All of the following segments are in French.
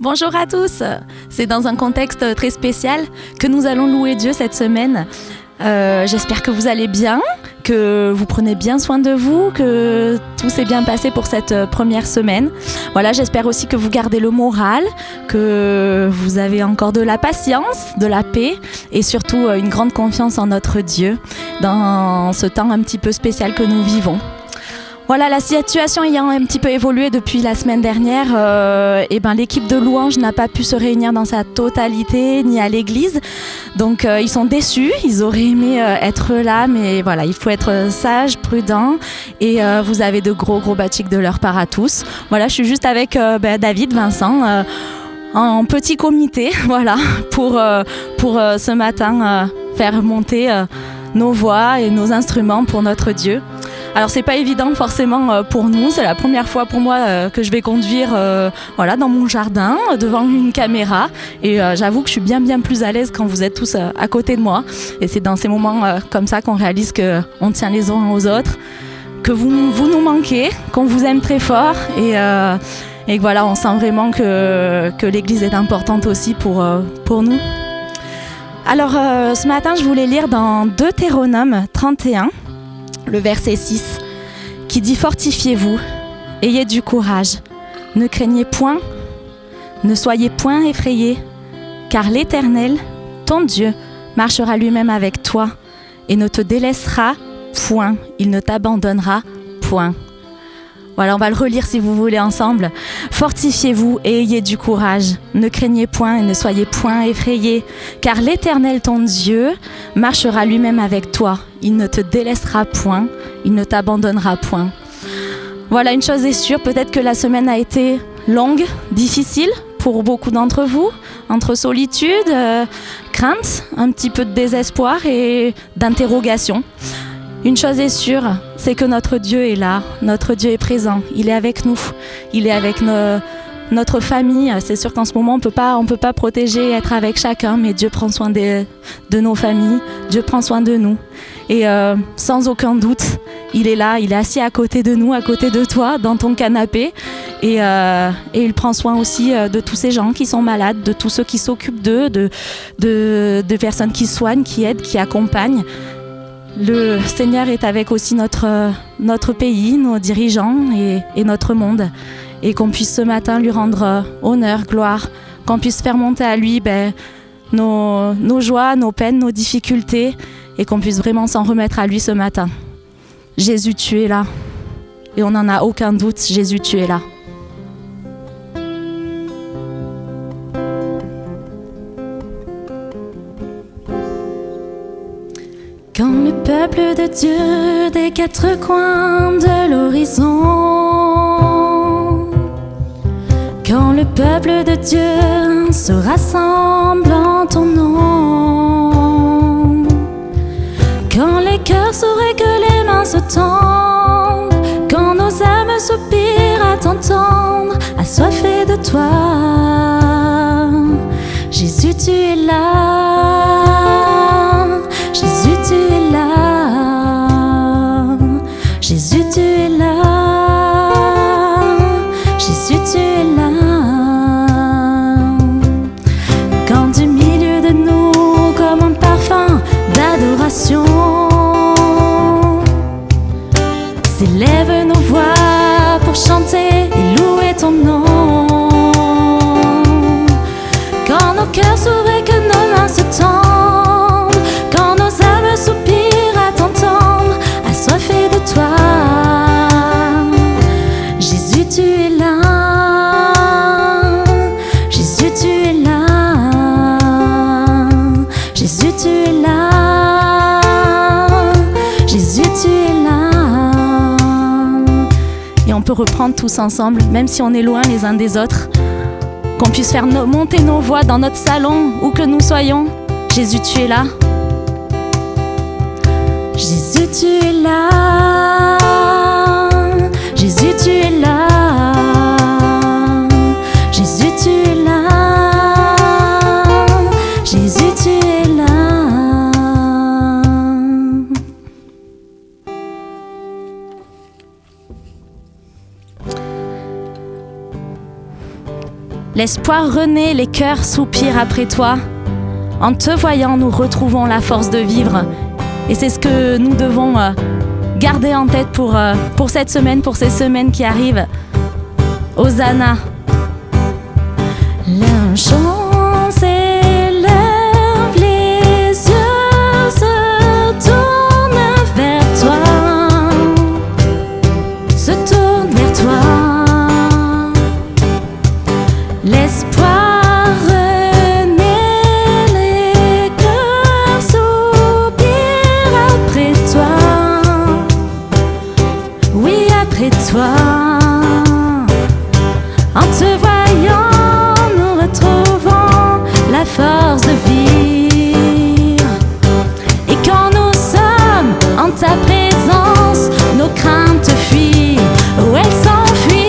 Bonjour à tous, c'est dans un contexte très spécial que nous allons louer Dieu cette semaine. J'espère que vous allez bien, que vous prenez bien soin de vous, que tout s'est bien passé pour cette première semaine. Voilà, j'espère aussi que vous gardez le moral, que vous avez encore de la patience, de la paix et surtout une grande confiance en notre Dieu dans ce temps un petit peu spécial que nous vivons. Voilà, la situation ayant un petit peu évolué depuis la semaine dernière, l'équipe de louange n'a pas pu se réunir dans sa totalité ni à l'église. Donc ils sont déçus, ils auraient aimé être là, mais voilà, il faut être sage, prudent et vous avez de gros batiks de leur part à tous. Voilà, je suis juste avec David, Vincent, en petit comité, voilà, pour ce matin faire monter nos voix et nos instruments pour notre Dieu. Alors c'est pas évident forcément pour nous, c'est la première fois pour moi que je vais conduire dans mon jardin devant une caméra et j'avoue que je suis bien plus à l'aise quand vous êtes tous à côté de moi et c'est dans ces moments comme ça qu'on réalise qu'on tient les uns aux autres, que vous nous manquez, qu'on vous aime très fort et que voilà, on sent vraiment que l'église est importante aussi pour nous. Alors ce matin je voulais lire dans Deutéronome 31 le verset 6, qui dit « Fortifiez-vous, ayez du courage, ne craignez point, ne soyez point effrayés, car l'Éternel, ton Dieu, marchera lui-même avec toi et ne te délaissera point, il ne t'abandonnera point. » Voilà, on va le relire si vous voulez ensemble. « Fortifiez-vous et ayez du courage, ne craignez point et ne soyez point effrayés, car l'Éternel, ton Dieu, marchera lui-même avec toi. Il ne te délaissera point, il ne t'abandonnera point. » Voilà, une chose est sûre, peut-être que la semaine a été longue, difficile pour beaucoup d'entre vous, entre solitude, crainte, un petit peu de désespoir et d'interrogation. Une chose est sûre, c'est que notre Dieu est là, notre Dieu est présent, il est avec nous, il est avec notre famille. C'est sûr qu'en ce moment on peut pas protéger, être avec chacun, mais Dieu prend soin de nos familles, Dieu prend soin de nous. Et sans aucun doute, il est là, il est assis à côté de nous, à côté de toi, dans ton canapé. Et il prend soin aussi de tous ces gens qui sont malades, de tous ceux qui s'occupent d'eux, de personnes qui soignent, qui aident, qui accompagnent. Le Seigneur est avec aussi notre pays, nos dirigeants et notre monde. Et qu'on puisse ce matin lui rendre honneur, gloire, qu'on puisse faire monter à lui nos joies, nos peines, nos difficultés, et qu'on puisse vraiment s'en remettre à lui ce matin. Jésus, tu es là. Et on n'en a aucun doute, Jésus, tu es là. Quand le peuple de Dieu des quatre coins de l'horizon, quand le peuple de Dieu se rassemble en ton nom, quand les cœurs sauraient que les mains se tendent, quand nos âmes soupirent à t'entendre, assoiffées de toi, Jésus, tu es là. Jésus, tu es là. Jésus, tu es là. Jésus, tu es là. Quand du milieu de nous, comme un parfum d'adoration, s'élèvent nos voix pour chanter et louer ton nom. Quand nos cœurs s'ouvrent et que nos mains se tendent, quand nos âmes soupirent à t'entendre, assoiffées de toi, Jésus, tu es là. Jésus, tu es là. Jésus, tu es là. Jésus, tu es là. Et on peut reprendre tous ensemble, même si on est loin les uns des autres, qu'on puisse faire monter nos voix dans notre salon, où que nous soyons. Jésus, tu es là. Jésus, tu es là. Jésus, tu es là. Jésus, tu es là. Jésus, tu es là. L'espoir renaît, les cœurs soupirent après toi. En te voyant, nous retrouvons la force de vivre. Et c'est ce que nous devons garder en tête pour cette semaine, pour ces semaines qui arrivent. Hosanna. La chance s'élève, les yeux se tournent vers toi, se tournent vers toi. L'espoir renaît, les cœurs soupirent après toi. Oui, après toi. En te voyant, nous retrouvons la force de vivre. Et quand nous sommes en ta présence, nos craintes fuient, où elles s'enfuient.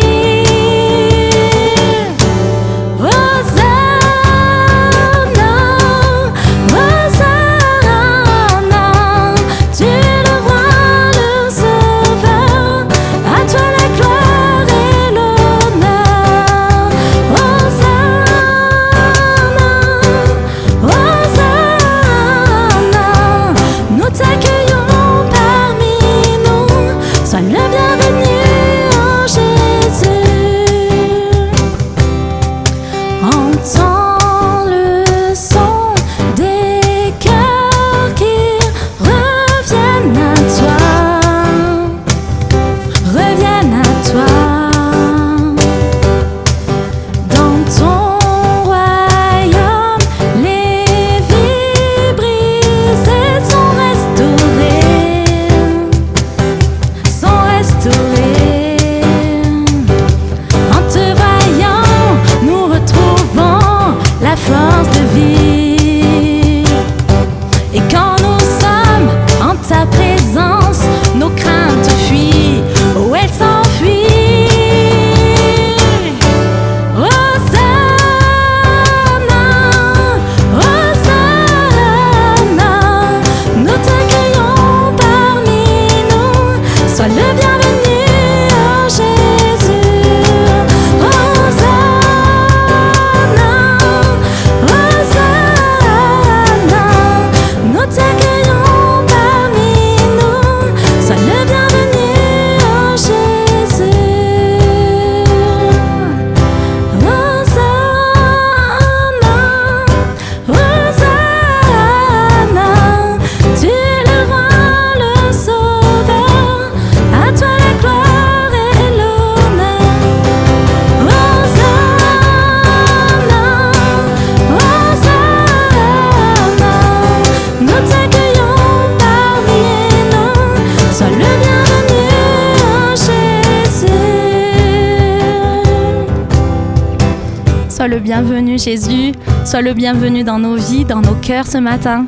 Sois le bienvenu Jésus, sois le bienvenu dans nos vies, dans nos cœurs ce matin,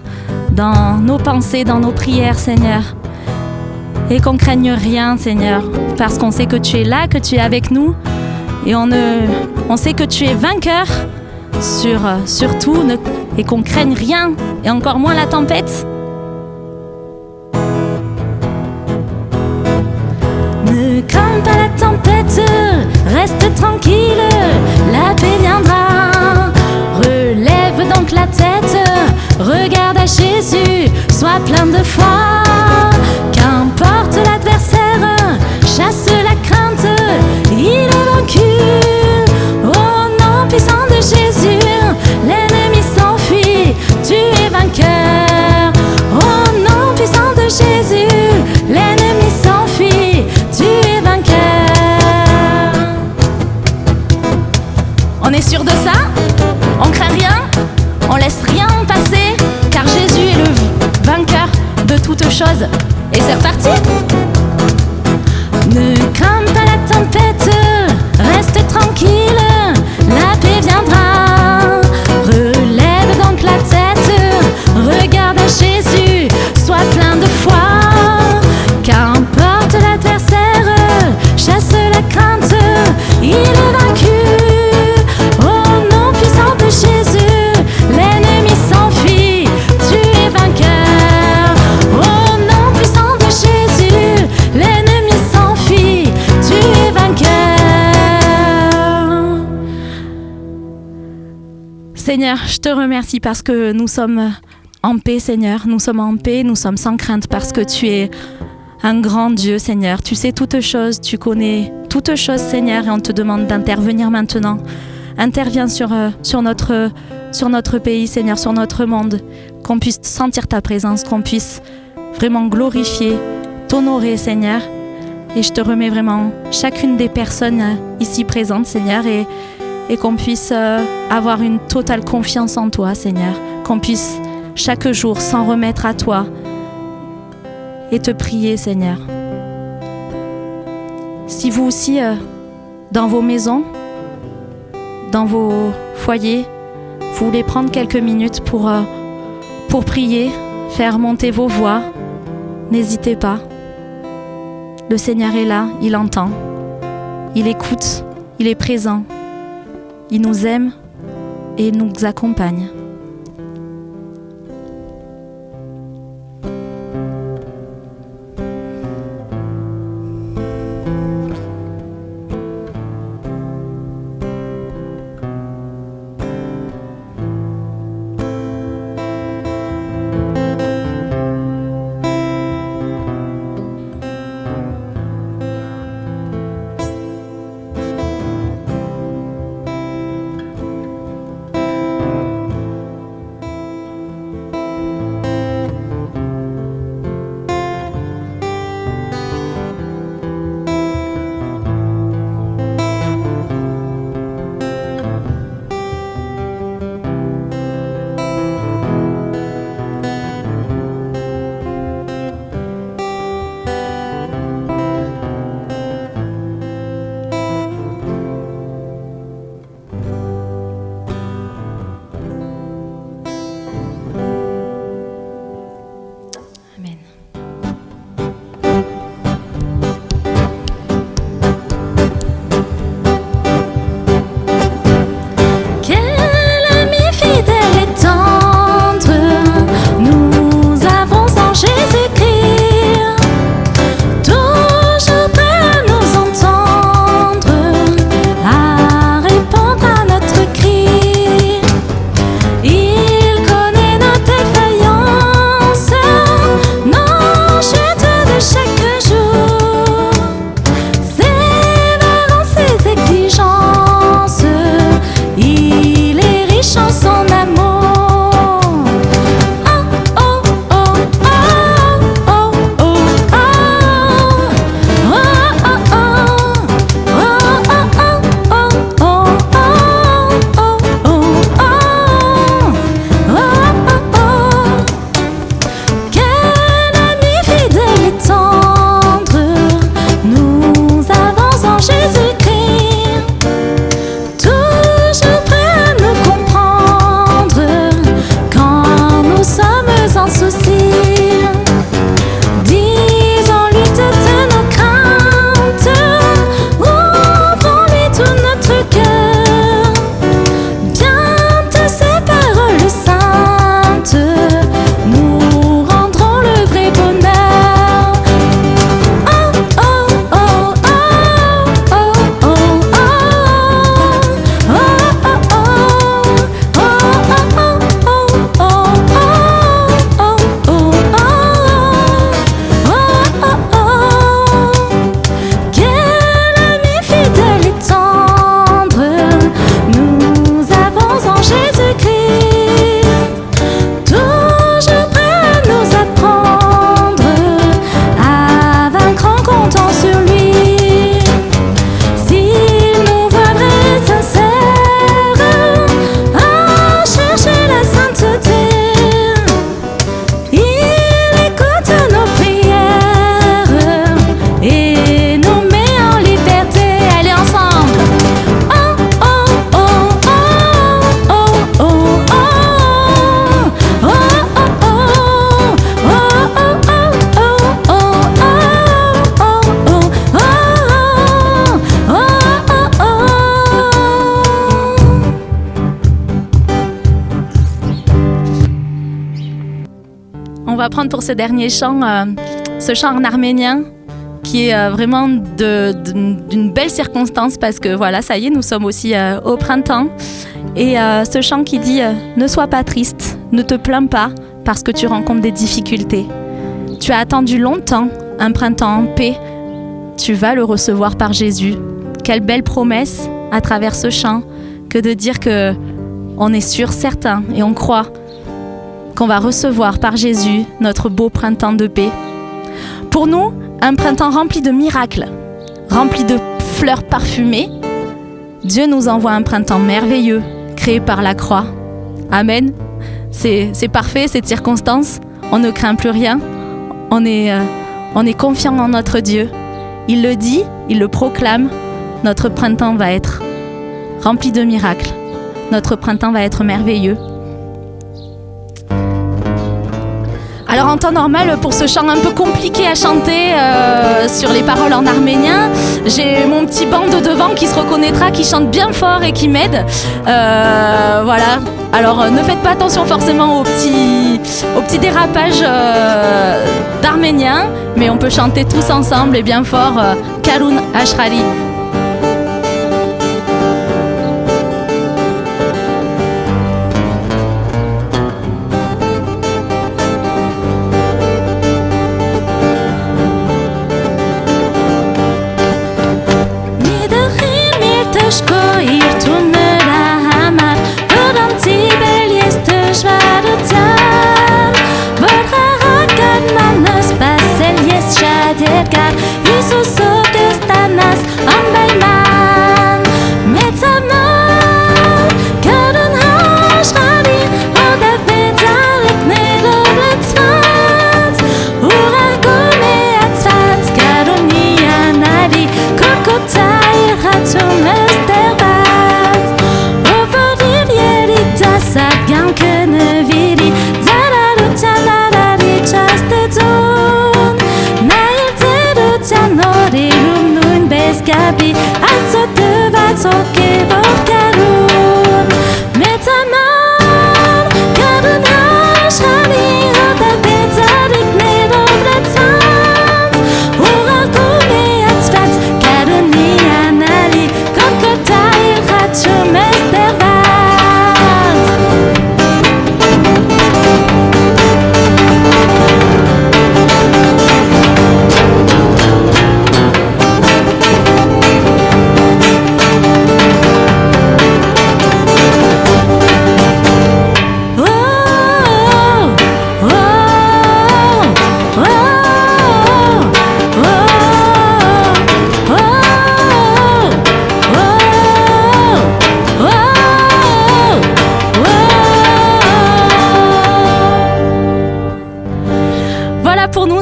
dans nos pensées, dans nos prières Seigneur. Et qu'on craigne rien Seigneur, parce qu'on sait que tu es là, que tu es avec nous. Et on sait que tu es vainqueur sur tout et qu'on craigne rien, et encore moins la tempête. Ne crains pas la tempête, reste tranquille, la paix viendra. Relève donc la tête, regarde à Jésus, sois plein de foi. Qu'importe l'adversaire, chasse la crainte, il est vaincu. Au nom puissant de Jésus, l'ennemi s'enfuit, tu es vainqueur. Au nom puissant de Jésus, l'ennemi s'enfuit, tu es vainqueur. On est sûr de ça? On craint rien? On laisse rien passer? Car Jésus est le vainqueur de toutes choses. Et c'est reparti! Ne crains pas la tempête, reste tranquille, la paix viendra. Relève donc la tête, regarde à Jésus, sois plein de foi. Qu'importe l'adversaire, chasse la crainte, il est vaincu. Au nom puissant de Jésus, l'ennemi s'enfuit, tu es vainqueur. Au nom puissant de Jésus, l'ennemi s'enfuit, tu es vainqueur. Seigneur, je te remercie parce que nous sommes en paix, Seigneur. Nous sommes en paix, nous sommes sans crainte parce que tu es un grand Dieu, Seigneur. Tu sais toutes choses, tu connais toutes choses, Seigneur, et on te demande d'intervenir maintenant. Interviens sur notre pays, Seigneur, sur notre monde, qu'on puisse sentir ta présence, qu'on puisse vraiment glorifier, t'honorer, Seigneur. Et je te remets vraiment chacune des personnes ici présentes, Seigneur, et qu'on puisse avoir une totale confiance en toi, Seigneur. Qu'on puisse chaque jour s'en remettre à toi et te prier, Seigneur. Si vous aussi, dans vos maisons, dans vos foyers, vous voulez prendre quelques minutes pour prier, faire monter vos voix, n'hésitez pas. Le Seigneur est là, il entend, il écoute, il est présent, il nous aime et il nous accompagne. On va prendre pour ce dernier chant, ce chant en arménien, qui est vraiment d'une belle circonstance parce que voilà, ça y est, nous sommes aussi au printemps. Et ce chant qui dit « Ne sois pas triste, ne te plains pas parce que tu rencontres des difficultés. Tu as attendu longtemps un printemps en paix. Tu vas le recevoir par Jésus. » Quelle belle promesse à travers ce chant que de dire que on est sûr, certain et on croit qu'on va recevoir par Jésus notre beau printemps de paix. Pour nous, un printemps rempli de miracles, rempli de fleurs parfumées. Dieu nous envoie un printemps merveilleux, créé par la croix. Amen. C'est parfait cette circonstance. On ne craint plus rien. On est confiant en notre Dieu. Il le dit, il le proclame. Notre printemps va être rempli de miracles. Notre printemps va être merveilleux. Alors en temps normal, pour ce chant un peu compliqué à chanter sur les paroles en arménien, j'ai mon petit band de devant qui se reconnaîtra, qui chante bien fort et qui m'aide. Voilà. Alors ne faites pas attention forcément aux petits dérapages d'arménien, mais on peut chanter tous ensemble et bien fort Karun Ashrali.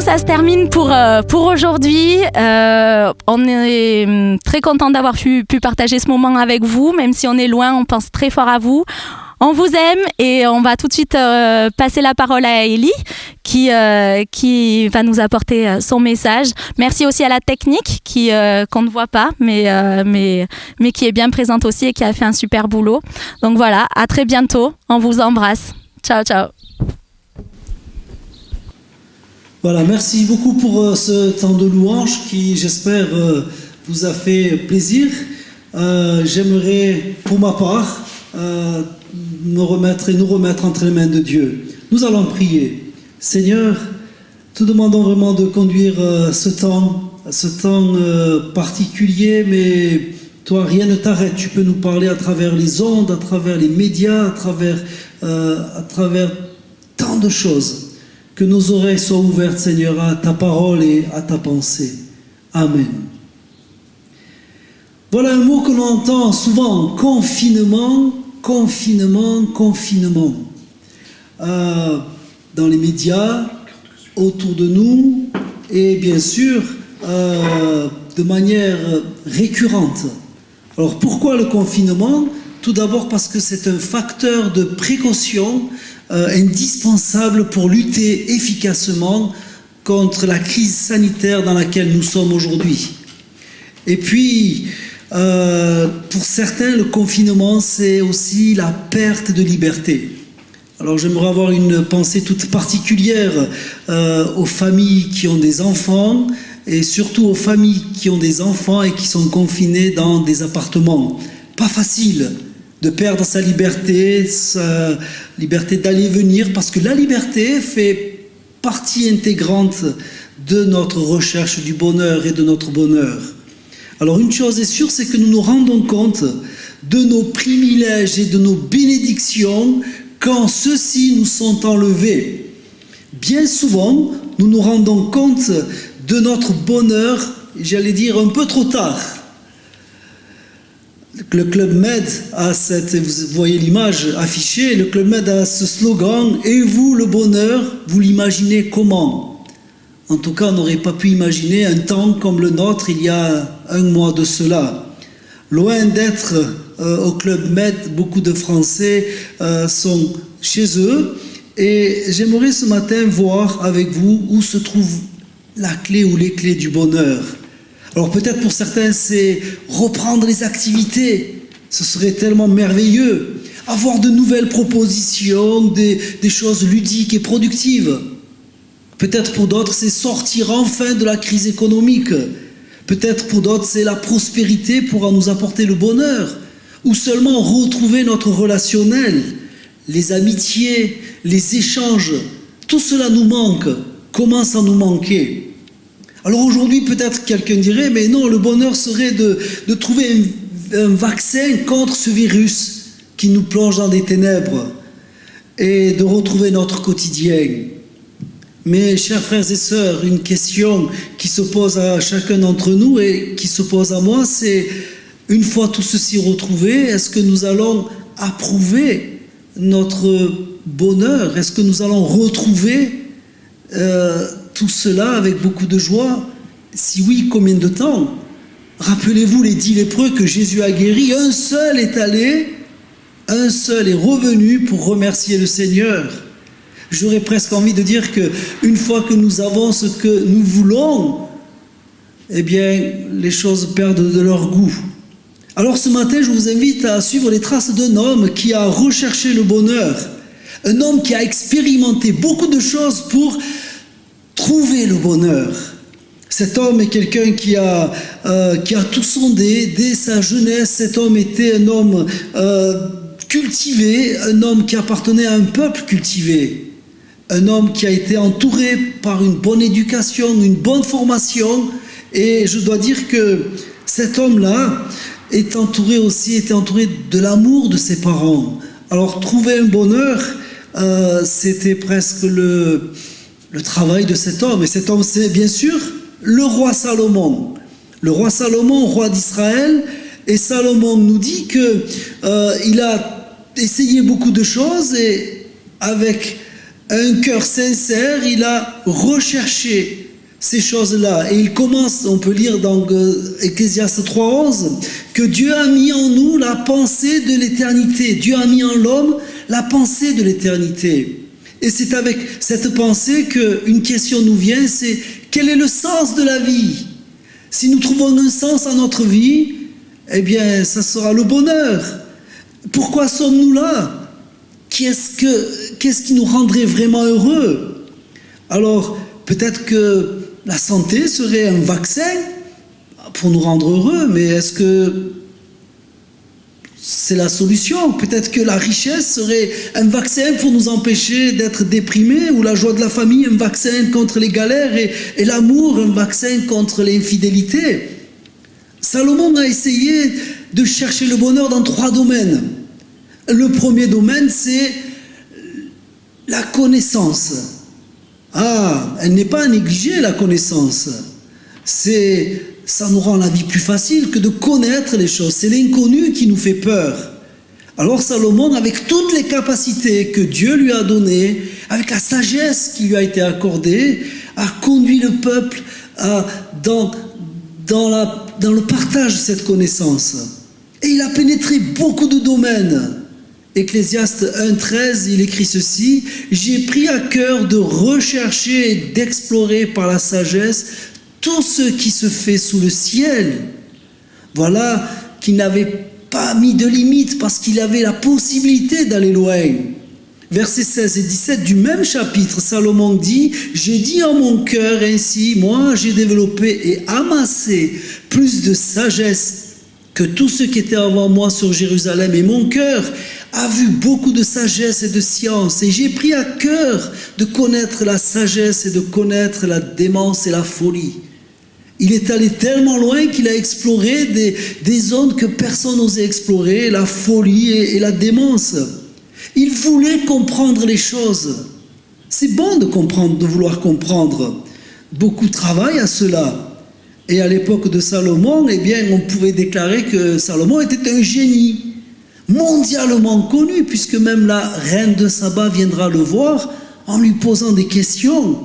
Ça se termine pour aujourd'hui. On est très content d'avoir pu partager ce moment avec vous. Même si on est loin, on pense très fort à vous. On vous aime et on va tout de suite passer la parole à Ellie qui va nous apporter son message. Merci aussi à la technique qu'on ne voit pas mais qui est bien présente aussi et qui a fait un super boulot. Donc voilà, à très bientôt. On vous embrasse. Ciao, ciao. Voilà, merci beaucoup pour ce temps de louange qui, j'espère, vous a fait plaisir. J'aimerais, pour ma part, nous remettre entre les mains de Dieu. Nous allons prier. Seigneur, te demandons vraiment de conduire ce temps particulier, mais toi, rien ne t'arrête. Tu peux nous parler à travers les ondes, à travers les médias, à travers tant de choses. Que nos oreilles soient ouvertes, Seigneur, à ta parole et à ta pensée. Amen. Voilà un mot que l'on entend souvent, confinement, confinement, confinement. Dans les médias, autour de nous, et bien sûr, de manière récurrente. Alors pourquoi le confinement ? Tout d'abord parce que c'est un facteur de précaution indispensable pour lutter efficacement contre la crise sanitaire dans laquelle nous sommes aujourd'hui. Et puis, pour certains, le confinement, c'est aussi la perte de liberté. Alors j'aimerais avoir une pensée toute particulière aux familles qui ont des enfants et surtout aux familles qui ont des enfants et qui sont confinés dans des appartements. Pas facile de perdre sa liberté d'aller et venir, parce que la liberté fait partie intégrante de notre recherche du bonheur et de notre bonheur. Alors une chose est sûre, c'est que nous nous rendons compte de nos privilèges et de nos bénédictions quand ceux-ci nous sont enlevés. Bien souvent, nous nous rendons compte de notre bonheur, j'allais dire un peu trop tard. Le Club Med a vous voyez l'image affichée, le Club Med a ce slogan « Et vous, le bonheur, vous l'imaginez comment ?» En tout cas, on n'aurait pas pu imaginer un temps comme le nôtre il y a un mois de cela. Loin d'être au Club Med, beaucoup de Français sont chez eux. Et j'aimerais ce matin voir avec vous où se trouve la clé ou les clés du bonheur. Alors peut-être pour certains, c'est reprendre les activités. Ce serait tellement merveilleux. Avoir de nouvelles propositions, des choses ludiques et productives. Peut-être pour d'autres, c'est sortir enfin de la crise économique. Peut-être pour d'autres, c'est la prospérité pourra nous apporter le bonheur. Ou seulement retrouver notre relationnel, les amitiés, les échanges. Tout cela nous manque, commence à nous manquer. Alors aujourd'hui, peut-être quelqu'un dirait, mais non, le bonheur serait de trouver un vaccin contre ce virus qui nous plonge dans des ténèbres et de retrouver notre quotidien. Mais chers frères et sœurs, une question qui se pose à chacun d'entre nous et qui se pose à moi, c'est une fois tout ceci retrouvé, est-ce que nous allons approuver notre bonheur? Est-ce que nous allons retrouver tout cela avec beaucoup de joie? Si oui, combien de temps? Rappelez-vous les 10 lépreux que Jésus a guéris. Un seul est allé, un seul est revenu pour remercier le Seigneur. J'aurais presque envie de dire qu'une fois que nous avons ce que nous voulons, eh bien, les choses perdent de leur goût. Alors ce matin, je vous invite à suivre les traces d'un homme qui a recherché le bonheur. Un homme qui a expérimenté beaucoup de choses pour trouver le bonheur. Cet homme est quelqu'un qui a tout sondé dès sa jeunesse. Cet homme était un homme cultivé, un homme qui appartenait à un peuple cultivé. Un homme qui a été entouré par une bonne éducation, une bonne formation. Et je dois dire que cet homme-là était entouré de l'amour de ses parents. Alors trouver un bonheur, c'était presque le travail de cet homme. Et cet homme, c'est bien sûr le roi Salomon. Le roi Salomon, roi d'Israël. Et Salomon nous dit qu'il a essayé beaucoup de choses et avec un cœur sincère, il a recherché ces choses-là. Et il commence, on peut lire dans Ecclésiaste 3:11, que Dieu a mis en nous la pensée de l'éternité. Dieu a mis en l'homme la pensée de l'éternité. Et c'est avec cette pensée qu'une question nous vient, c'est quel est le sens de la vie? Si nous trouvons un sens à notre vie, eh bien, ça sera le bonheur. Pourquoi sommes-nous là? Qu'est-ce qui nous rendrait vraiment heureux? Alors, peut-être que la santé serait un vaccin pour nous rendre heureux, mais est-ce que c'est la solution? Peut-être que la richesse serait un vaccin pour nous empêcher d'être déprimés, ou la joie de la famille, un vaccin contre les galères, et l'amour, un vaccin contre l'infidélité. Salomon a essayé de chercher le bonheur dans 3 domaines. Le premier domaine, c'est la connaissance. Ah, elle n'est pas à négliger, la connaissance. Ça nous rend la vie plus facile que de connaître les choses. C'est l'inconnu qui nous fait peur. Alors Salomon, avec toutes les capacités que Dieu lui a données, avec la sagesse qui lui a été accordée, a conduit le peuple dans le partage de cette connaissance. Et il a pénétré beaucoup de domaines. Ecclésiaste 1:13, il écrit ceci: « J'ai pris à cœur de rechercher et d'explorer par la sagesse tout ce qui se fait sous le ciel. » Voilà qu'il n'avait pas mis de limite parce qu'il avait la possibilité d'aller loin. versets 16 et 17 du même chapitre, Salomon dit « J'ai dit en mon cœur ainsi, moi j'ai développé et amassé plus de sagesse que tous ceux qui étaient avant moi sur Jérusalem, et mon cœur a vu beaucoup de sagesse et de science, et j'ai pris à cœur de connaître la sagesse et de connaître la démence et la folie. » Il est allé tellement loin qu'il a exploré des zones que personne n'osait explorer, la folie et la démence. Il voulait comprendre les choses. C'est bon de comprendre, de vouloir comprendre. Beaucoup travaillent à cela. Et à l'époque de Salomon, eh bien, on pouvait déclarer que Salomon était un génie, mondialement connu, puisque même la reine de Saba viendra le voir en lui posant des questions.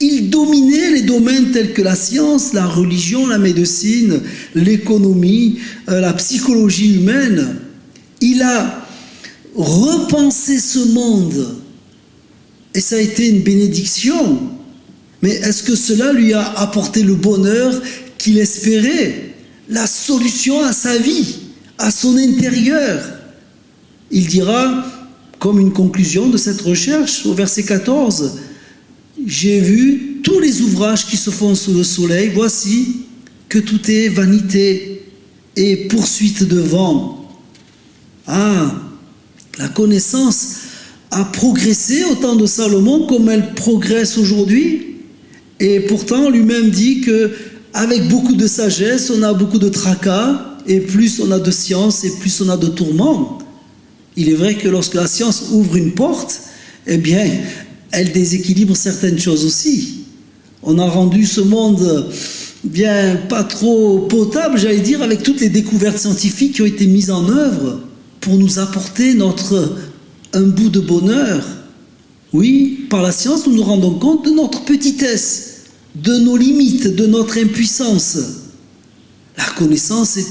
Il dominait les domaines tels que la science, la religion, la médecine, l'économie, la psychologie humaine. Il a repensé ce monde et ça a été une bénédiction. Mais est-ce que cela lui a apporté le bonheur qu'il espérait, la solution à sa vie, à son intérieur? Il dira, comme une conclusion de cette recherche, au verset 14, « J'ai vu tous les ouvrages qui se font sous le soleil, voici que tout est vanité et poursuite de vent. » Ah, la connaissance a progressé au temps de Salomon comme elle progresse aujourd'hui. Et pourtant, lui-même dit qu'avec beaucoup de sagesse, on a beaucoup de tracas, et plus on a de science, et plus on a de tourments. Il est vrai que lorsque la science ouvre une porte, eh bien, elle déséquilibre certaines choses aussi. On a rendu ce monde bien pas trop potable, j'allais dire, avec toutes les découvertes scientifiques qui ont été mises en œuvre pour nous apporter un bout de bonheur. Oui, par la science, nous nous rendons compte de notre petitesse, de nos limites, de notre impuissance. La connaissance est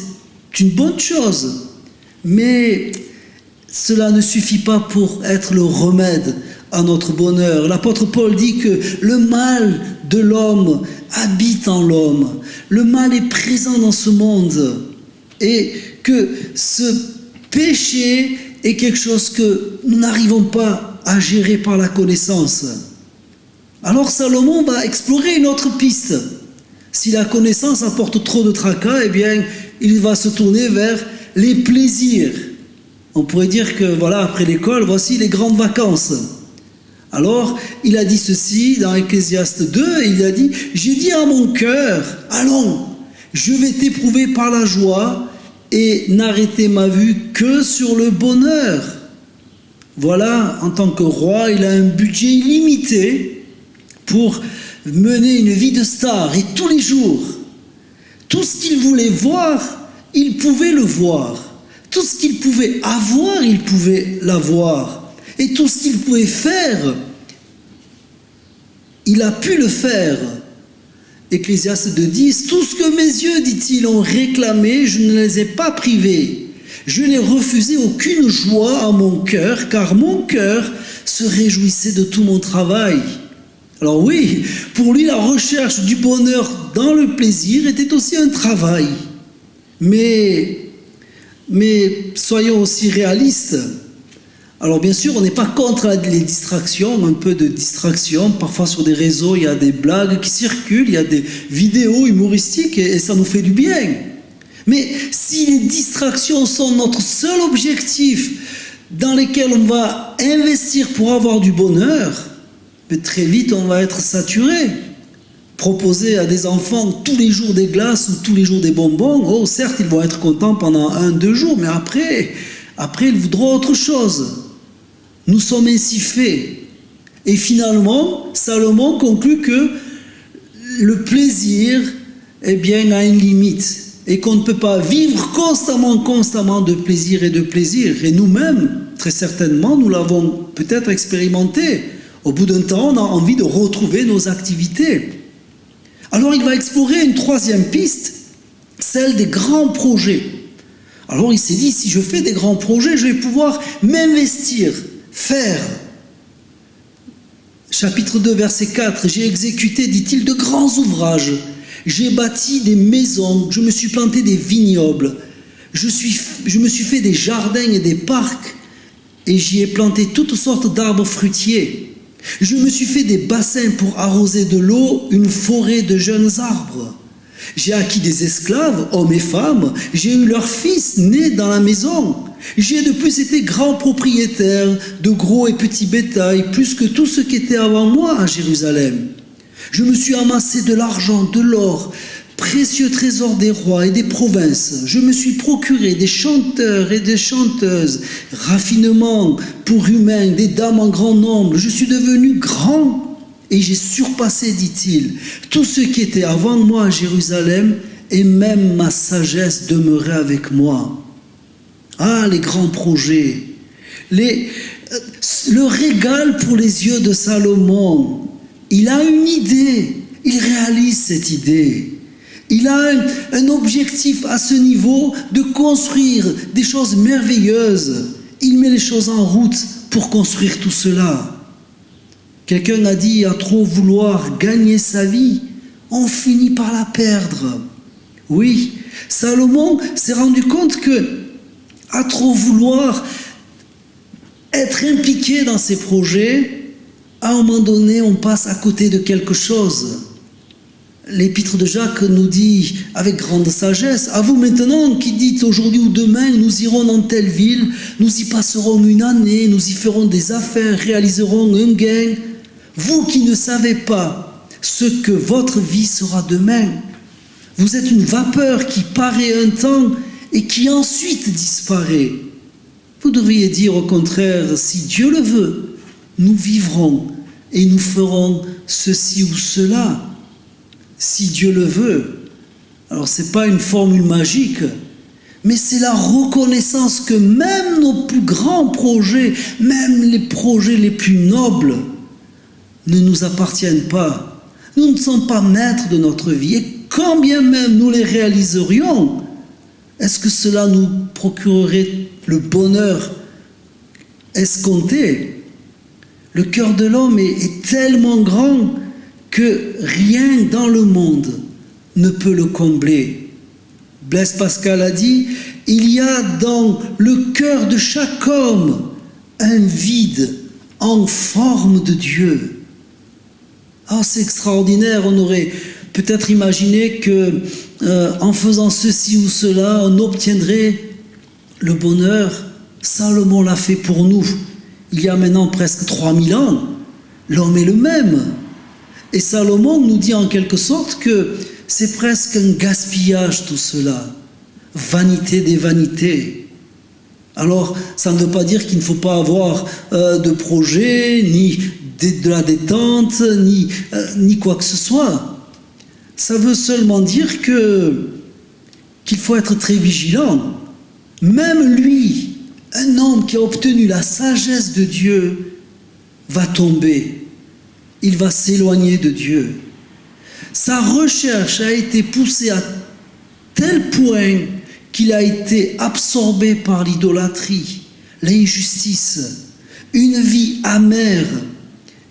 une bonne chose, mais cela ne suffit pas pour être le remède à notre bonheur. L'apôtre Paul dit que le mal de l'homme habite en l'homme. Le mal est présent dans ce monde et que ce péché est quelque chose que nous n'arrivons pas à gérer par la connaissance. Alors Salomon va explorer une autre piste. Si la connaissance apporte trop de tracas, eh bien, il va se tourner vers les plaisirs. On pourrait dire que, voilà, après l'école, voici les grandes vacances. Alors, il a dit ceci dans Ecclésiaste 2, il a dit « J'ai dit à mon cœur, allons, je vais t'éprouver par la joie et n'arrêter ma vue que sur le bonheur. » Voilà, en tant que roi, il a un budget illimité pour mener une vie de star. Et tous les jours, tout ce qu'il voulait voir, il pouvait le voir. Tout ce qu'il pouvait avoir, il pouvait l'avoir. Et tout ce qu'il pouvait faire, il a pu le faire. Ecclésiaste 2:10, « Tout ce que mes yeux, dit-il, ont réclamé, je ne les ai pas privés. Je n'ai refusé aucune joie à mon cœur, car mon cœur se réjouissait de tout mon travail. » Alors oui, pour lui, la recherche du bonheur dans le plaisir était aussi un travail. Mais soyons aussi réalistes. Alors bien sûr, on n'est pas contre les distractions, un peu de distraction. Parfois sur des réseaux, il y a des blagues qui circulent, il y a des vidéos humoristiques et ça nous fait du bien. Mais si les distractions sont notre seul objectif dans lesquels on va investir pour avoir du bonheur, mais très vite on va être saturé. Proposer à des enfants tous les jours des glaces ou tous les jours des bonbons, oh certes ils vont être contents pendant 1-2 jours, mais après ils voudront autre chose. Nous sommes ainsi faits. Et finalement, Salomon conclut que le plaisir, eh bien, a une limite. Et qu'on ne peut pas vivre constamment de plaisir. Et nous-mêmes, très certainement, nous l'avons peut-être expérimenté. Au bout d'un temps, on a envie de retrouver nos activités. Alors il va explorer une troisième piste, celle des grands projets. Alors il s'est dit, si je fais des grands projets, je vais pouvoir m'investir, faire. Chapitre 2, verset 4, « J'ai exécuté, dit-il, de grands ouvrages. J'ai bâti des maisons, je me suis planté des vignobles, je me suis fait des jardins et des parcs, et j'y ai planté toutes sortes d'arbres fruitiers. Je me suis fait des bassins pour arroser de l'eau une forêt de jeunes arbres. J'ai acquis des esclaves, hommes et femmes, j'ai eu leurs fils nés dans la maison. J'ai de plus été grand propriétaire de gros et petits bétail, plus que tout ce qui était avant moi à Jérusalem. Je me suis amassé de l'argent, de l'or, précieux trésors des rois et des provinces. Je me suis procuré des chanteurs et des chanteuses, raffinements pour humains, des dames en grand nombre. Je suis devenu grand et j'ai surpassé, dit-il, tout ce qui était avant moi à Jérusalem, et même ma sagesse demeurait avec moi. Ah, les grands projets, le régal pour les yeux de Salomon. Il a une idée, il réalise cette idée. Il a un objectif à ce niveau de construire des choses merveilleuses. Il met les choses en route pour construire tout cela. Quelqu'un a dit, à trop vouloir gagner sa vie, on finit par la perdre. Oui, Salomon s'est rendu compte que, à trop vouloir être impliqué dans ses projets, à un moment donné, on passe à côté de quelque chose. L'épître de Jacques nous dit avec grande sagesse, à vous maintenant qui dites aujourd'hui ou demain, nous irons dans telle ville, nous y passerons une année, nous y ferons des affaires, réaliserons un gain. Vous qui ne savez pas ce que votre vie sera demain, vous êtes une vapeur qui paraît un temps et qui ensuite disparaît. Vous devriez dire au contraire, si Dieu le veut, nous vivrons et nous ferons ceci ou cela. Si Dieu le veut. Alors ce n'est pas une formule magique, mais c'est la reconnaissance que même nos plus grands projets, même les projets les plus nobles, ne nous appartiennent pas. Nous ne sommes pas maîtres de notre vie. Et quand bien même nous les réaliserions, est-ce que cela nous procurerait le bonheur escompté? Le cœur de l'homme est tellement grand que rien dans le monde ne peut le combler. Blaise Pascal a dit, il y a dans le cœur de chaque homme un vide en forme de Dieu. Ah, c'est extraordinaire, on aurait peut-être imaginé que en faisant ceci ou cela, on obtiendrait le bonheur. Salomon l'a fait pour nous. Il y a maintenant presque 3000 ans, l'homme est le même. Et Salomon nous dit en quelque sorte que c'est presque un gaspillage tout cela. Vanité des vanités. Alors, ça ne veut pas dire qu'il ne faut pas avoir de projet, ni de la détente, ni quoi que ce soit. Ça veut seulement dire qu'il faut être très vigilant. Même lui, un homme qui a obtenu la sagesse de Dieu, va tomber. Il va s'éloigner de Dieu. Sa recherche a été poussée à tel point qu'il a été absorbé par l'idolâtrie, l'injustice, une vie amère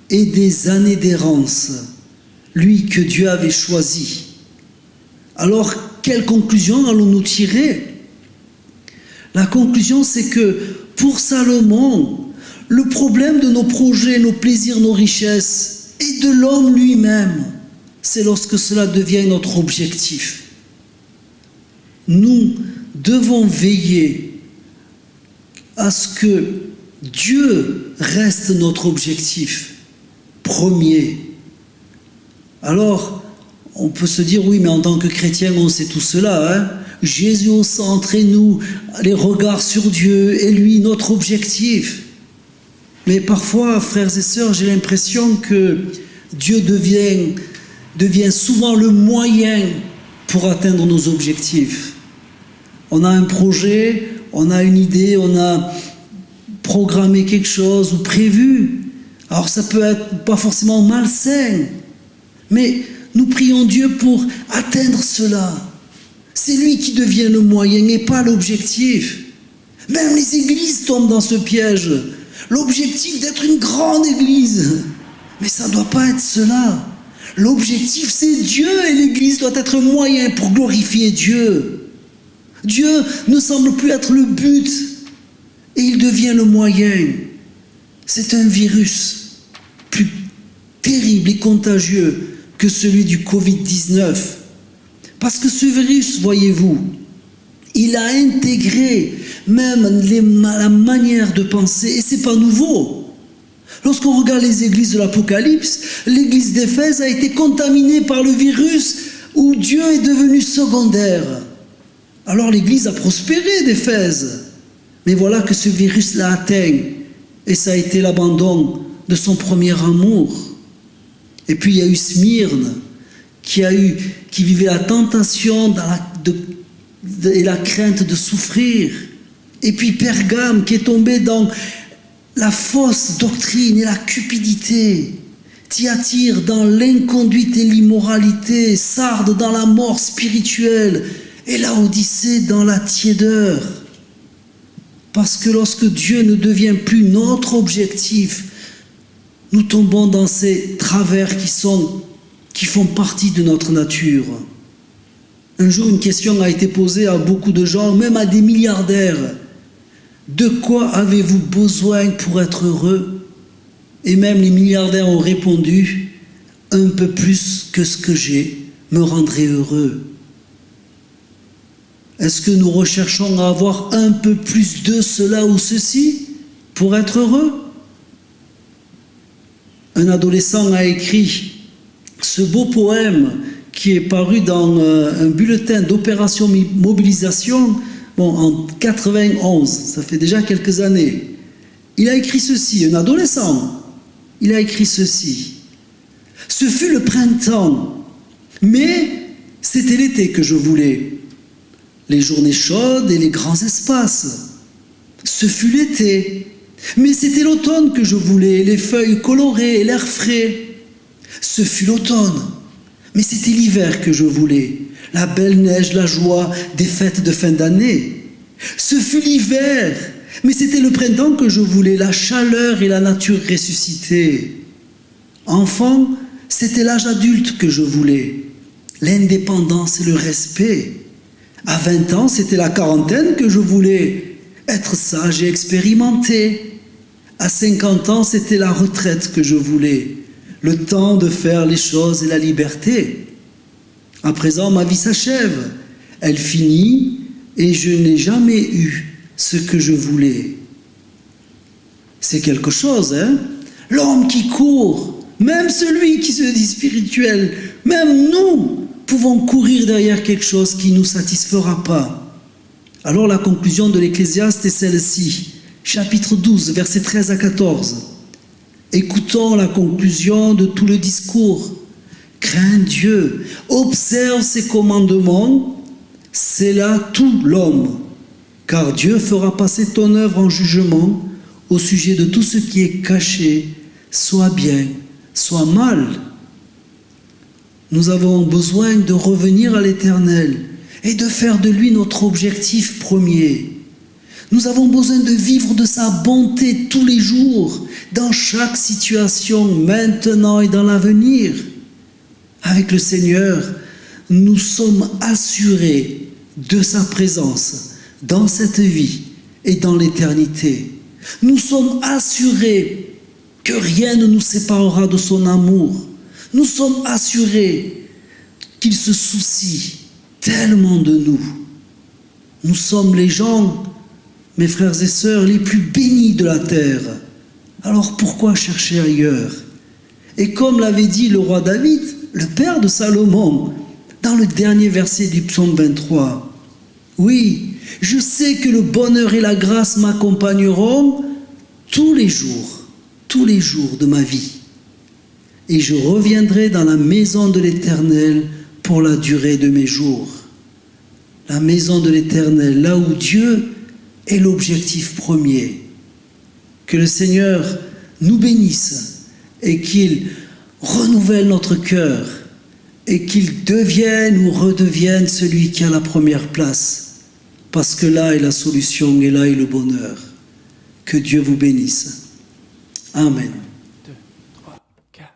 et des années d'errance, lui que Dieu avait choisi. Alors, quelle conclusion allons-nous tirer? La conclusion, c'est que pour Salomon, le problème de nos projets, nos plaisirs, nos richesses, et de l'homme lui-même, c'est lorsque cela devient notre objectif. Nous devons veiller à ce que Dieu reste notre objectif premier. Alors, on peut se dire, oui, mais en tant que chrétien, on sait tout cela, hein? Jésus au centre et nous, les regards sur Dieu, et lui, notre objectif. Mais parfois, frères et sœurs, j'ai l'impression que Dieu devient souvent le moyen pour atteindre nos objectifs. On a un projet, on a une idée, on a programmé quelque chose ou prévu. Alors ça peut être pas forcément malsain, mais nous prions Dieu pour atteindre cela. C'est lui qui devient le moyen et pas l'objectif. Même les églises tombent dans ce piège. L'objectif d'être une grande église. Mais ça ne doit pas être cela. L'objectif, c'est Dieu et l'église doit être un moyen pour glorifier Dieu. Dieu ne semble plus être le but. et il devient le moyen. C'est un virus plus terrible et contagieux que celui du Covid-19. Parce que ce virus, voyez-vous, il a intégré même la manière de penser, et c'est pas nouveau. Lorsqu'on regarde les églises de l'Apocalypse, l'église d'Éphèse a été contaminée par le virus où Dieu est devenu secondaire. Alors l'église a prospéré d'Éphèse, mais voilà que ce virus l'a atteint, et ça a été l'abandon de son premier amour. Et puis il y a eu Smyrne, qui vivait la tentation et la crainte de souffrir. Et puis Pergame, qui est tombé dans la fausse doctrine et la cupidité. Thyatire dans l'inconduite et l'immoralité. Sardes dans la mort spirituelle. Et Laodicée dans la tiédeur. Parce que lorsque Dieu ne devient plus notre objectif, nous tombons dans ces travers qui font partie de notre nature. Un jour, une question a été posée à beaucoup de gens, même à des milliardaires. De quoi avez-vous besoin pour être heureux? Et même les milliardaires ont répondu, un peu plus que ce que j'ai me rendrait heureux. Est-ce que nous recherchons à avoir un peu plus de cela ou ceci pour être heureux? Un adolescent a écrit ce beau poème qui est paru dans un bulletin d'opération mobilisation en 91, ça fait déjà quelques années. Il a écrit ceci, un adolescent, il a écrit ceci. Ce fut le printemps, mais c'était l'été que je voulais. Les journées chaudes et les grands espaces. Ce fut l'été, mais c'était l'automne que je voulais, les feuilles colorées et l'air frais. Ce fut l'automne, mais c'était l'hiver que je voulais, la belle neige, la joie des fêtes de fin d'année. Ce fut l'hiver, mais c'était le printemps que je voulais, la chaleur et la nature ressuscitée. Enfant, c'était l'âge adulte que je voulais, l'indépendance et le respect. À 20 ans, c'était la quarantaine que je voulais, être sage et expérimenté. À 50 ans, c'était la retraite que je voulais, le temps de faire les choses et la liberté. À présent, ma vie s'achève, elle finit et je n'ai jamais eu ce que je voulais. C'est quelque chose, hein? L'homme qui court, même celui qui se dit spirituel, même nous pouvons courir derrière quelque chose qui ne nous satisfera pas. Alors la conclusion de l'Ecclésiaste est celle-ci, chapitre 12, versets 13 à 14. Écoutons la conclusion de tout le discours. Crains Dieu, observe ses commandements, c'est là tout l'homme. Car Dieu fera passer ton œuvre en jugement au sujet de tout ce qui est caché, soit bien, soit mal. Nous avons besoin de revenir à l'Éternel et de faire de lui notre objectif premier. Nous avons besoin de vivre de sa bonté tous les jours, dans chaque situation, maintenant et dans l'avenir. Avec le Seigneur, nous sommes assurés de sa présence dans cette vie et dans l'éternité. Nous sommes assurés que rien ne nous séparera de son amour. Nous sommes assurés qu'il se soucie tellement de nous. Nous sommes les gens, mes frères et sœurs, les plus bénis de la terre. Alors pourquoi chercher ailleurs? Et comme l'avait dit le roi David, le père de Salomon, dans le dernier verset du psaume 23, « Oui, je sais que le bonheur et la grâce m'accompagneront tous les jours de ma vie. Et je reviendrai dans la maison de l'Éternel pour la durée de mes jours. » La maison de l'Éternel, là où Dieu est l'objectif premier. Que le Seigneur nous bénisse et qu'il renouvelle notre cœur et qu'il devienne ou redevienne celui qui a la première place. Parce que là est la solution et là est le bonheur. Que Dieu vous bénisse. Amen. 2, 3, 4.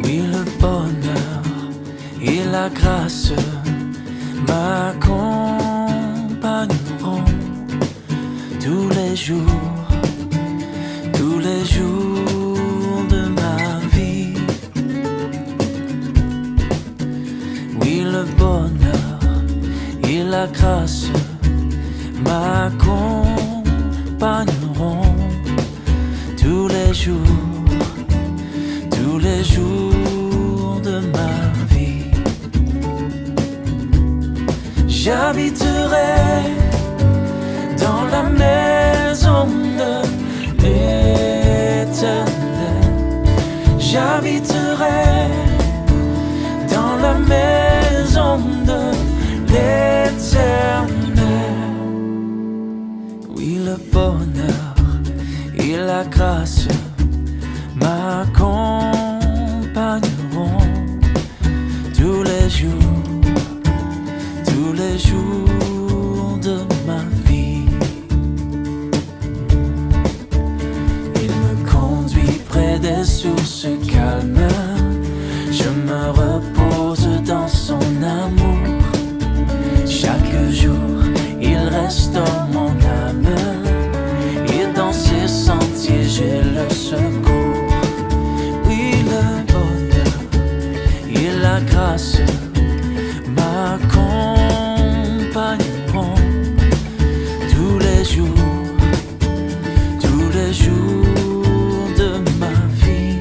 Oui, le bonheur la grâce m'accompagneront tous les jours de ma vie. Oui, le bonheur et la grâce m'accompagneront tous les jours de ma vie. J'habiterai dans la maison de l'Éternel. J'habiterai dans la maison de l'Éternel. Oui, le bonheur et la grâce m'accompagneront tous les jours de ma vie. Il me conduit près des sources calmes, je me repose dans son amour. Chaque jour, il restaure mon âme, et dans ses sentiers j'ai le secours. Oui, le bonheur et la grâce m'accompagneront tous les jours de ma vie.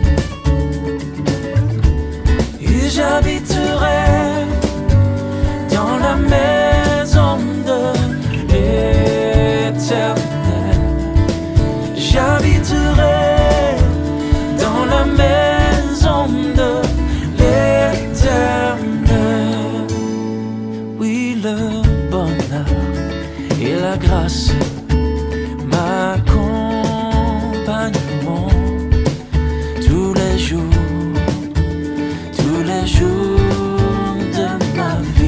Et j'habiterai dans la maison de l'Éternel. J'habiterai dans la maison de l'Éternel. Oui, le bonheur et la grâce m'accompagneront tous les jours de ma vie.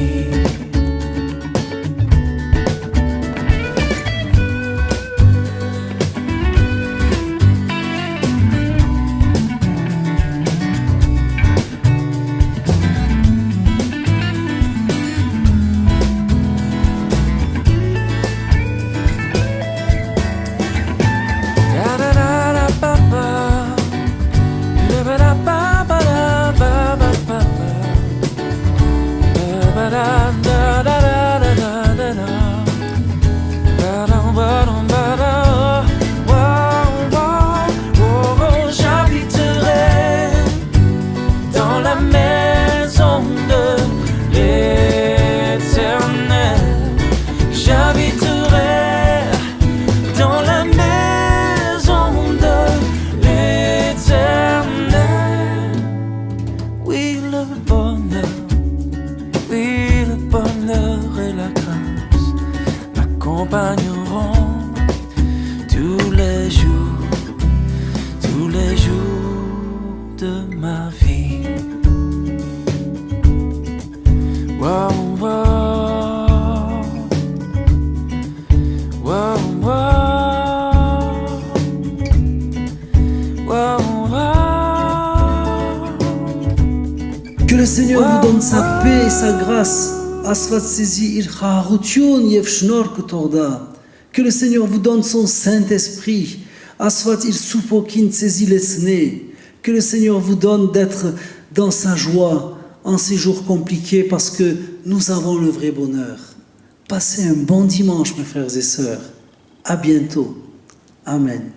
M'accompagneront tous les jours de ma vie. Wow, wow, wow, wow, wow, wow. Que le Seigneur vous donne sa paix et sa grâce. Que le Seigneur vous donne son Saint-Esprit. Que le Seigneur vous donne d'être dans sa joie en ces jours compliqués, parce que nous avons le vrai bonheur. Passez un bon dimanche, mes frères et sœurs. À bientôt. Amen.